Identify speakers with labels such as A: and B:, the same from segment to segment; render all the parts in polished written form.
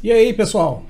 A: E aí, pessoal?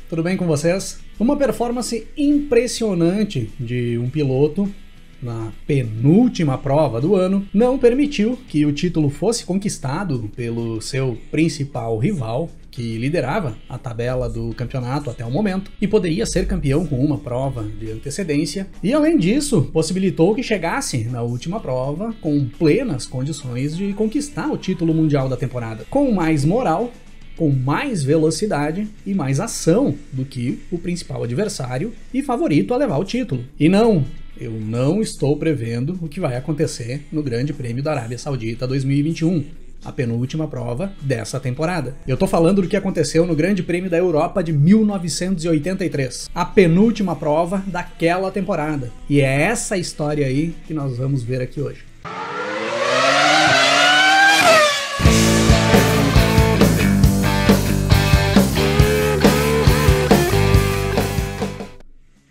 A: Tudo bem com vocês? Uma performance impressionante de um piloto na penúltima prova do ano não permitiu que o título fosse conquistado pelo seu principal rival, que liderava a tabela do campeonato até o momento e poderia ser campeão com uma prova de antecedência, e além disso possibilitou que chegasse na última prova com plenas condições de conquistar o título mundial da temporada, com mais moral, com mais velocidade e mais ação do que o principal adversário e favorito a levar o título. E não, eu não estou prevendo o que vai acontecer no Grande Prêmio da Arábia Saudita 2021, a penúltima prova dessa temporada. Eu tô falando do que aconteceu no Grande Prêmio da Europa de 1983, a penúltima prova daquela temporada. E é essa história aí que nós vamos ver aqui hoje.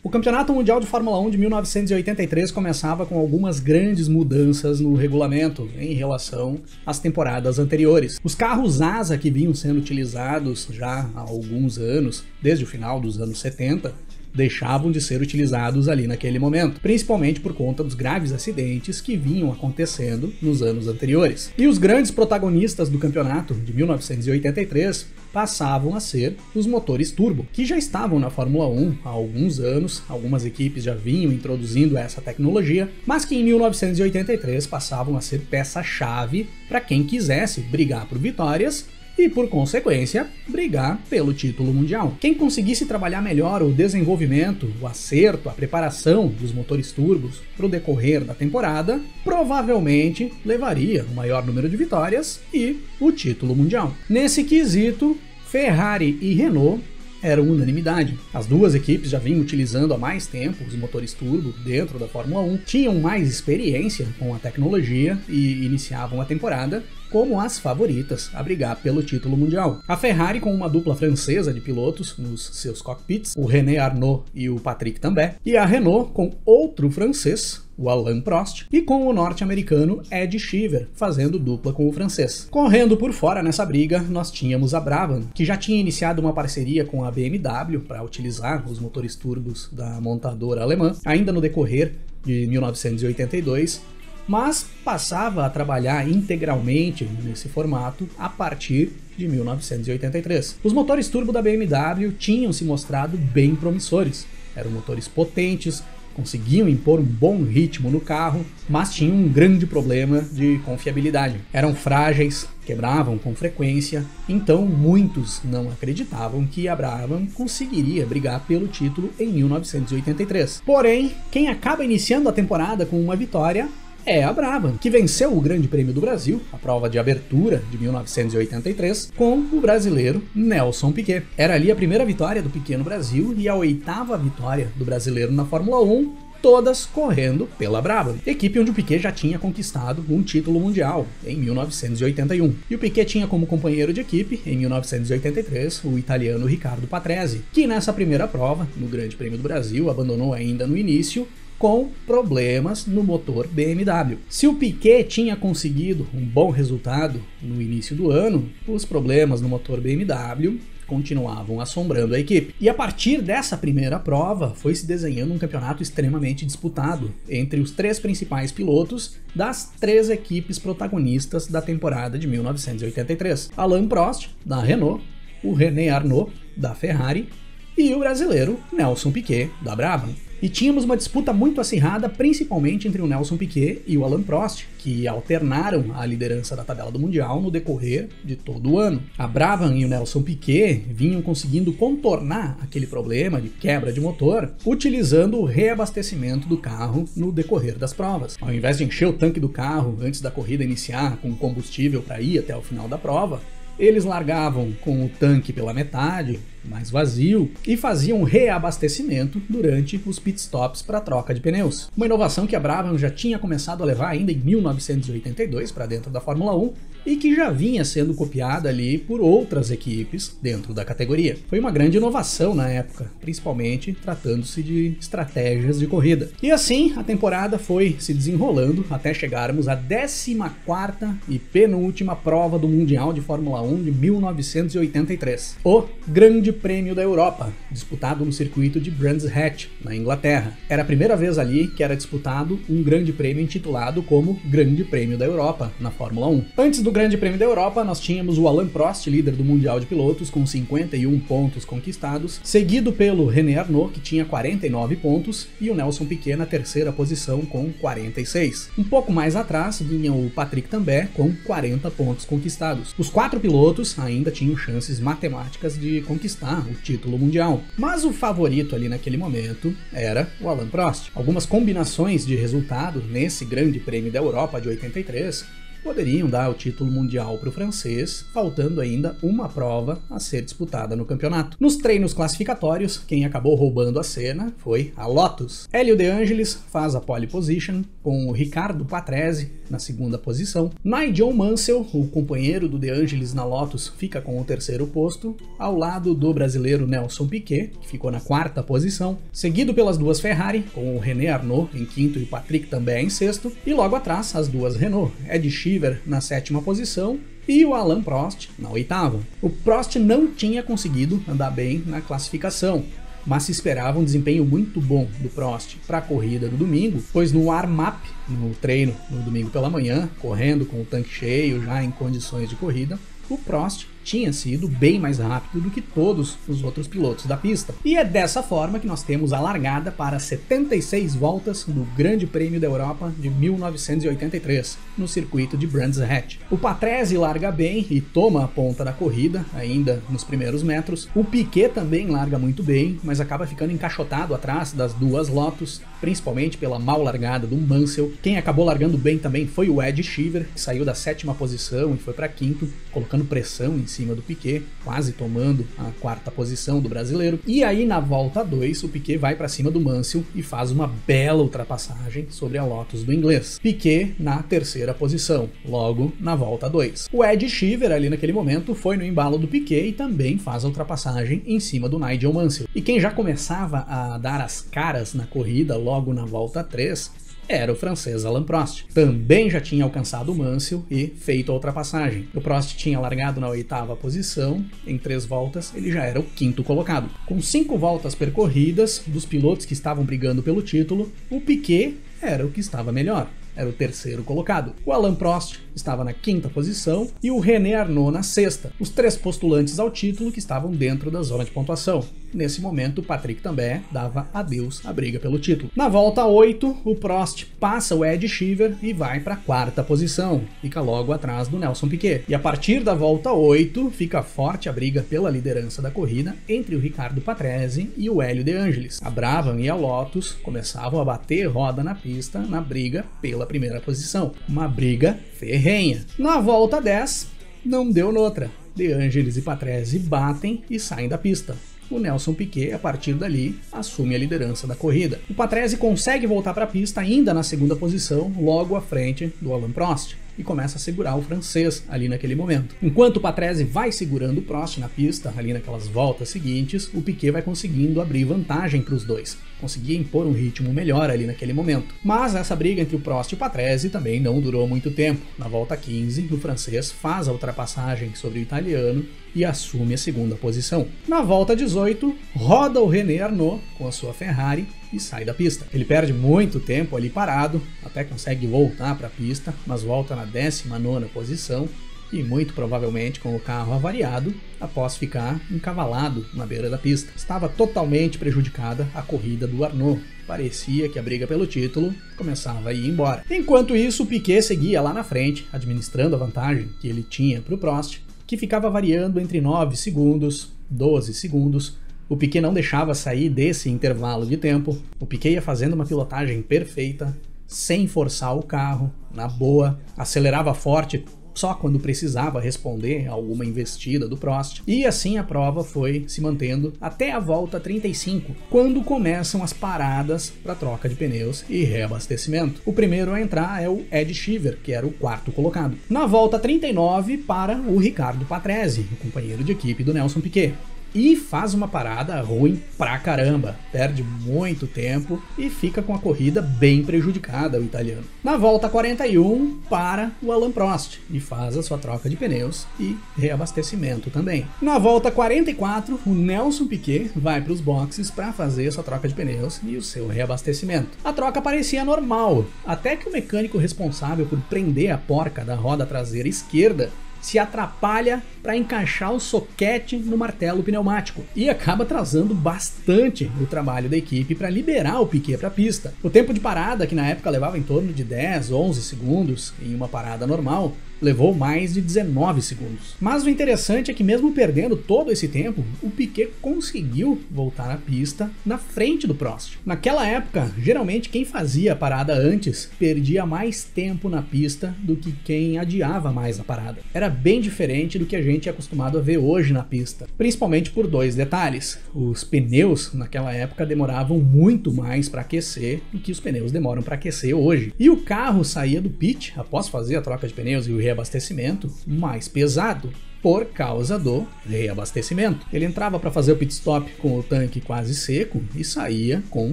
A: O Campeonato Mundial de Fórmula 1 de 1983 começava com algumas grandes mudanças no regulamento em relação às temporadas anteriores. Os carros asa que vinham sendo utilizados já há alguns anos, desde o final dos anos 70, deixavam de ser utilizados ali naquele momento, principalmente por conta dos graves acidentes que vinham acontecendo nos anos anteriores. E os grandes protagonistas do campeonato de 1983 passavam a ser os motores turbo, que já estavam na Fórmula 1 há alguns anos, algumas equipes já vinham introduzindo essa tecnologia, mas que em 1983 passavam a ser peça-chave para quem quisesse brigar por vitórias e, por consequência, brigar pelo título mundial. Quem conseguisse trabalhar melhor o desenvolvimento, o acerto, a preparação dos motores turbos para o decorrer da temporada, provavelmente levaria o maior número de vitórias e o título mundial. Nesse quesito, Ferrari e Renault eram unanimidade. As duas equipes já vinham utilizando há mais tempo os motores turbo dentro da Fórmula 1, tinham mais experiência com a tecnologia e iniciavam a temporada como as favoritas a brigar pelo título mundial. A Ferrari com uma dupla francesa de pilotos nos seus cockpits, o René Arnoux e o Patrick Tambay, e a Renault com outro francês, o Alain Prost, e com o norte-americano Ed Cheever, fazendo dupla com o francês. Correndo por fora nessa briga, nós tínhamos a Brabham, que já tinha iniciado uma parceria com a BMW para utilizar os motores turbos da montadora alemã, ainda no decorrer de 1982, mas passava a trabalhar integralmente nesse formato a partir de 1983. Os motores turbo da BMW tinham se mostrado bem promissores. Eram motores potentes, conseguiam impor um bom ritmo no carro, mas tinham um grande problema de confiabilidade. Eram frágeis, quebravam com frequência, então muitos não acreditavam que a Brabham conseguiria brigar pelo título em 1983. Porém, quem acaba iniciando a temporada com uma vitória é a Brabham, que venceu o Grande Prêmio do Brasil, a prova de abertura de 1983, com o brasileiro Nelson Piquet. Era ali a primeira vitória do Piquet no Brasil e a 8ª vitória do brasileiro na Fórmula 1, todas correndo pela Brabham, equipe onde o Piquet já tinha conquistado um título mundial em 1981. E o Piquet tinha como companheiro de equipe, em 1983, o italiano Riccardo Patrese, que nessa primeira prova, no Grande Prêmio do Brasil, abandonou ainda no início, com problemas no motor BMW. Se o Piquet tinha conseguido um bom resultado no início do ano, os problemas no motor BMW continuavam assombrando a equipe. E a partir dessa primeira prova, foi se desenhando um campeonato extremamente disputado entre os três principais pilotos das três equipes protagonistas da temporada de 1983. Alain Prost, da Renault, o René Arnoux, da Ferrari, e o brasileiro Nelson Piquet, da Brabham. E tínhamos uma disputa muito acirrada, principalmente entre o Nelson Piquet e o Alain Prost, que alternaram a liderança da tabela do Mundial no decorrer de todo o ano. A Brabham e o Nelson Piquet vinham conseguindo contornar aquele problema de quebra de motor, utilizando o reabastecimento do carro no decorrer das provas. Ao invés de encher o tanque do carro antes da corrida iniciar com combustível para ir até o final da prova, eles largavam com o tanque pela metade, mais vazio, e faziam reabastecimento durante os pitstops para troca de pneus. Uma inovação que a Brabham já tinha começado a levar ainda em 1982 para dentro da Fórmula 1 e que já vinha sendo copiada ali por outras equipes dentro da categoria. Foi uma grande inovação na época, principalmente tratando-se de estratégias de corrida. E assim a temporada foi se desenrolando até chegarmos à 14ª e penúltima prova do Mundial de Fórmula 1 1 de 1983. O Grande Prêmio da Europa, disputado no circuito de Brands Hatch, na Inglaterra. Era a primeira vez ali que era disputado um grande prêmio intitulado como Grande Prêmio da Europa, na Fórmula 1. Antes do Grande Prêmio da Europa, nós tínhamos o Alain Prost, líder do Mundial de Pilotos, com 51 pontos conquistados, seguido pelo René Arnoux, que tinha 49 pontos, e o Nelson Piquet na terceira posição com 46. Um pouco mais atrás vinha o Patrick Tambay com 40 pontos conquistados. Os 4 pilotos ainda tinham chances matemáticas de conquistar o título mundial, mas o favorito ali naquele momento era o Alain Prost. Algumas combinações de resultado nesse Grande Prêmio da Europa de 83 poderiam dar o título mundial para o francês, faltando ainda uma prova a ser disputada no campeonato. Nos treinos classificatórios, quem acabou roubando a cena foi a Lotus. Hélio De Angelis faz a pole position, com o Riccardo Patrese na segunda posição. Nigel Mansell, o companheiro do De Angelis na Lotus, fica com o terceiro posto, ao lado do brasileiro Nelson Piquet, que ficou na quarta posição, seguido pelas duas Ferrari, com o René Arnoux em quinto e o Patrick Tambay em sexto, e logo atrás as duas Renault, Ed Sheeran na sétima posição e o Alain Prost na oitava. O Prost não tinha conseguido andar bem na classificação, mas se esperava um desempenho muito bom do Prost para a corrida do domingo, pois no warm-up, no treino no domingo pela manhã, correndo com o tanque cheio já em condições de corrida, o Prost tinha sido bem mais rápido do que todos os outros pilotos da pista. E é dessa forma que nós temos a largada para 76 voltas do Grande Prêmio da Europa de 1983, no circuito de Brands Hatch. O Patrese larga bem e toma a ponta da corrida, ainda nos primeiros metros. O Piquet também larga muito bem, mas acaba ficando encaixotado atrás das duas Lotus, principalmente pela mal largada do Mansell. Quem acabou largando bem também foi o Ed Sheeran, que saiu da sétima posição e foi para quinto, colocando pressão em cima do Piquet, quase tomando a quarta posição do brasileiro. E aí na volta 2 o Piquet vai para cima do Mansell e faz uma bela ultrapassagem sobre a Lotus do inglês. Piquet na terceira posição, logo na volta 2. O Ed Sheeran ali naquele momento foi no embalo do Piquet e também faz a ultrapassagem em cima do Nigel Mansell. E quem já começava a dar as caras na corrida logo na volta 3 era o francês Alain Prost. Também já tinha alcançado o Mansell e feito a ultrapassagem. O Prost tinha largado na oitava posição, em 3 voltas ele já era o quinto colocado. Com 5 voltas percorridas, dos pilotos que estavam brigando pelo título, o Piquet era o que estava melhor. Era o terceiro colocado. O Alain Prost estava na quinta posição e o René Arnoux na sexta. Os 3 postulantes ao título que estavam dentro da zona de pontuação. Nesse momento, o Patrick Tambay dava adeus à briga pelo título. Na volta 8, o Prost passa o Ed Sheeran e vai para a quarta posição. Fica logo atrás do Nelson Piquet. E a partir da volta 8, fica forte a briga pela liderança da corrida entre o Riccardo Patrese e o Hélio De Angelis. A Brabham e a Lotus começavam a bater roda na pista na briga pela primeira posição. Uma briga ferrenha. Na volta 10, não deu noutra. De Angelis e Patrese batem e saem da pista. O Nelson Piquet, a partir dali, assume a liderança da corrida. O Patrese consegue voltar para a pista ainda na segunda posição, logo à frente do Alain Prost, e começa a segurar o francês ali naquele momento. Enquanto o Patrese vai segurando o Prost na pista, ali naquelas voltas seguintes, o Piquet vai conseguindo abrir vantagem para os dois. Conseguia impor um ritmo melhor ali naquele momento. Mas essa briga entre o Prost e o Patrese também não durou muito tempo. Na volta 15, o francês faz a ultrapassagem sobre o italiano e assume a segunda posição. Na volta 18, roda o René Arnoux com a sua Ferrari e sai da pista. Ele perde muito tempo ali parado, até consegue voltar para a pista, mas volta na 19ª posição e muito provavelmente com o carro avariado após ficar encavalado na beira da pista. Estava totalmente prejudicada a corrida do Arnoux. Parecia que a briga pelo título começava a ir embora. Enquanto isso, o Piquet seguia lá na frente, administrando a vantagem que ele tinha para o Prost, que ficava variando entre 9 segundos, 12 segundos. O Piquet não deixava sair desse intervalo de tempo. O Piquet ia fazendo uma pilotagem perfeita, sem forçar o carro, na boa, acelerava forte só quando precisava responder a alguma investida do Prost. E assim a prova foi se mantendo até a volta 35, quando começam as paradas para troca de pneus e reabastecimento. O primeiro a entrar é o Ed Sheeran, que era o quarto colocado. Na volta 39 para o Riccardo Patrese, o companheiro de equipe do Nelson Piquet. e faz uma parada ruim pra caramba, perde muito tempo e fica com a corrida bem prejudicada, o italiano. Na volta 41, para o Alain Prost e faz a sua troca de pneus e reabastecimento também. Na volta 44, o Nelson Piquet vai para os boxes para fazer a sua troca de pneus e o seu reabastecimento. A troca parecia normal, até que o mecânico responsável por prender a porca da roda traseira esquerda se atrapalha para encaixar o soquete no martelo pneumático e acaba atrasando bastante o trabalho da equipe para liberar o Piquet para a pista. O tempo de parada, que na época levava em torno de 10, 11 segundos em uma parada normal, levou mais de 19 segundos. Mas o interessante é que mesmo perdendo todo esse tempo, o Piquet conseguiu voltar à pista na frente do Prost. Naquela época, geralmente quem fazia a parada antes perdia mais tempo na pista do que quem adiava mais a parada. Era bem diferente do que a gente é acostumado a ver hoje na pista, principalmente por dois detalhes. Os pneus naquela época demoravam muito mais para aquecer do que os pneus demoram para aquecer hoje. E o carro saía do pit, após fazer a troca de pneus e o reabastecimento, mais pesado por causa do reabastecimento. Ele entrava para fazer o pit stop com o tanque quase seco e saía com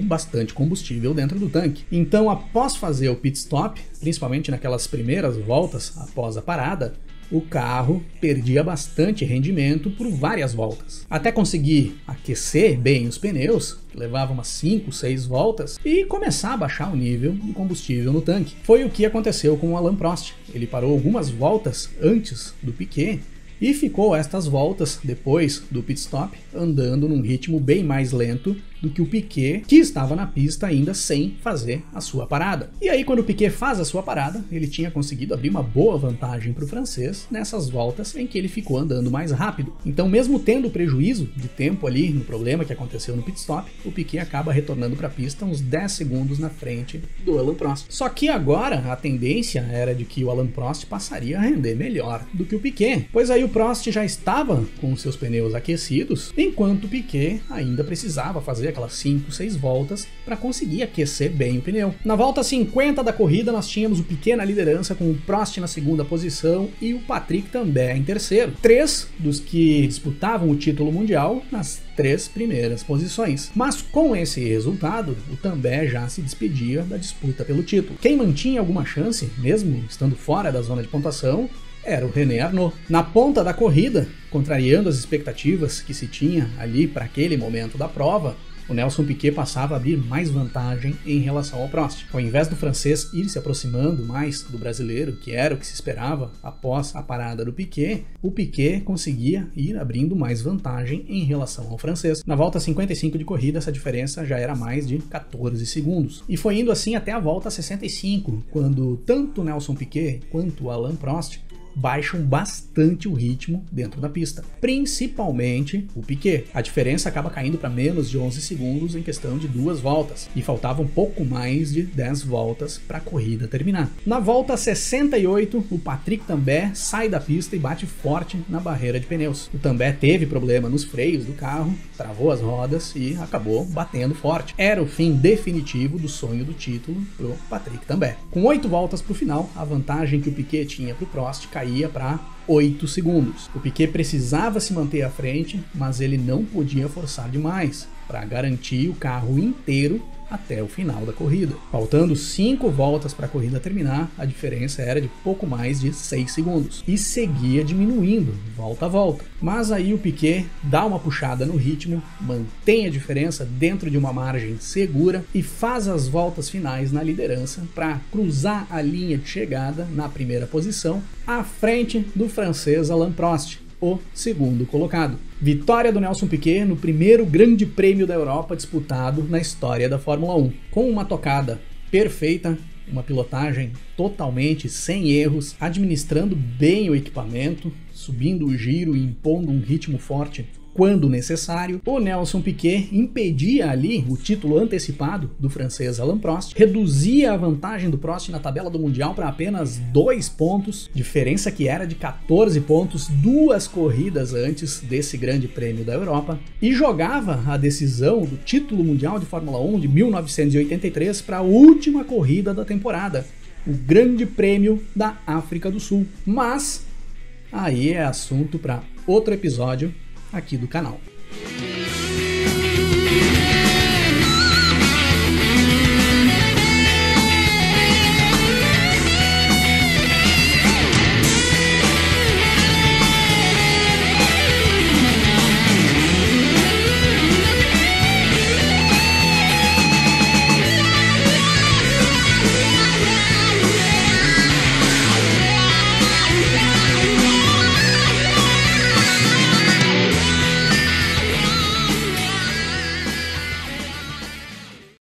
A: bastante combustível dentro do tanque. Então, após fazer o pit stop, principalmente naquelas primeiras voltas após a parada, o carro perdia bastante rendimento por várias voltas, até conseguir aquecer bem os pneus, que levava umas 5, 6 voltas, e começar a baixar o nível de combustível no tanque. Foi o que aconteceu com o Alain Prost. Ele parou algumas voltas antes do Piquet e ficou estas voltas depois do pit stop andando num ritmo bem mais lento do que o Piquet, que estava na pista ainda sem fazer a sua parada. E aí, quando o Piquet faz a sua parada, ele tinha conseguido abrir uma boa vantagem para o francês nessas voltas em que ele ficou andando mais rápido. Então, mesmo tendo prejuízo de tempo ali no problema que aconteceu no pit stop, o Piquet acaba retornando para a pista uns 10 segundos na frente do Alain Prost. Só que agora a tendência era de que o Alain Prost passaria a render melhor do que o Piquet, pois aí o Prost já estava com seus pneus aquecidos, enquanto o Piquet ainda precisava fazer aquelas 5, 6 voltas para conseguir aquecer bem o pneu. Na volta 50 da corrida nós tínhamos o Piquet na liderança com o Prost na segunda posição e o Patrick Tambay em terceiro. 3 dos que disputavam o título mundial nas 3 primeiras posições. Mas com esse resultado, o Tambay já se despedia da disputa pelo título. Quem mantinha alguma chance, mesmo estando fora da zona de pontuação, era o René Arnoux. Na ponta da corrida, contrariando as expectativas que se tinha ali para aquele momento da prova, o Nelson Piquet passava a abrir mais vantagem em relação ao Prost. Ao invés do francês ir se aproximando mais do brasileiro, que era o que se esperava após a parada do Piquet, o Piquet conseguia ir abrindo mais vantagem em relação ao francês. Na volta 55 de corrida, essa diferença já era mais de 14 segundos. E foi indo assim até a volta 65, quando tanto o Nelson Piquet quanto o Alain Prost baixam bastante o ritmo dentro da pista, principalmente o Piquet. A diferença acaba caindo para menos de 11 segundos em questão de 2 voltas, e faltava um pouco mais de 10 voltas para a corrida terminar. Na volta 68, o Patrick Tambay sai da pista e bate forte na barreira de pneus. O Tambay teve problema nos freios do carro, travou as rodas e acabou batendo forte. Era o fim definitivo do sonho do título pro Patrick Tambay. Com 8 voltas para o final, a vantagem que o Piquet tinha pro Prost caía para 8 segundos. O Piquet precisava se manter à frente, mas ele não podia forçar demais para garantir o carro inteiro até o final da corrida. Faltando 5 voltas para a corrida terminar, a diferença era de pouco mais de 6 segundos e seguia diminuindo volta a volta. Mas aí o Piquet dá uma puxada no ritmo, mantém a diferença dentro de uma margem segura e faz as voltas finais na liderança para cruzar a linha de chegada na primeira posição, à frente do francês Alain Prost, o segundo colocado. Vitória do Nelson Piquet no primeiro grande prêmio da Europa disputado na história da Fórmula 1. Com uma tocada perfeita, uma pilotagem totalmente sem erros, administrando bem o equipamento, subindo o giro e impondo um ritmo forte quando necessário, o Nelson Piquet impedia ali o título antecipado do francês Alain Prost, reduzia a vantagem do Prost na tabela do Mundial para apenas 2 pontos, diferença que era de 14 pontos 2 corridas antes desse grande prêmio da Europa, e jogava a decisão do título mundial de Fórmula 1 de 1983 para a última corrida da temporada, o Grande Prêmio da África do Sul. Mas aí é assunto para outro episódio aqui do canal.